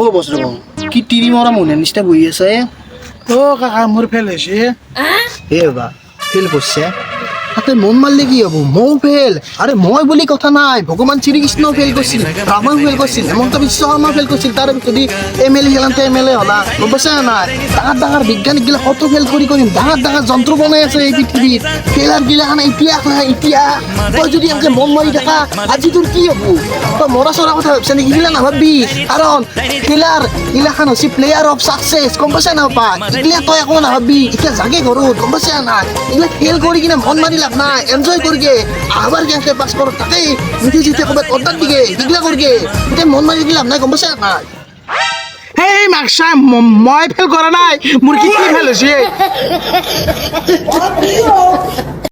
ও বছর কি টিভি মরা মনে নিষ্ঠা বই আছে ও কাকা মোর ফেল হয়েছে এ বা ফেল করছে তাতে মন মারলে কি হবো মৌ ফেল আরে মই বলি কথা নাই ভগবান শ্রীকৃষ্ণ ফেল করছিল রামাও ফেল করছিল হেমন্ত বিশ্ব শর্মা ফেল করছিল তার যদি এমএলএ গেলাম তো এমএলএ হলা বুঝছে না ডাঙর ডাঙর বিজ্ঞানিক গিলা কত ফেল করি ডাঙর ডাঙর যন্ত্র বনাই আছে এই পৃথিবীর ফেলার গিলা খানা ইতিহাস না ইতিহাস তই যদি আমাকে মন মারি থাকা আজি তোর কি হবো তই মরা চরা কথা ভাবছে নাকি গিলা নাভাববি কারণ ফেলার গিলা খান হচ্ছে প্লেয়ার অফ সাকসেস গম পাইছে না পা এগুলা তই একো নাভাববি এতিয়া জাগে ঘৰত গম পাইছে না এগুলা ফেল কৰি কিনে মন মারি লাভ নাই এনজয় করগে আবার গেছে পাস করো তাকে নিজে জিতে কবে অর্ডার দিকে এগুলা করগে এটা মন মারি দিলাম না গম পাইছে না এই মাকসা মই ফেল করা নাই মোর কি ফেল হয়েছে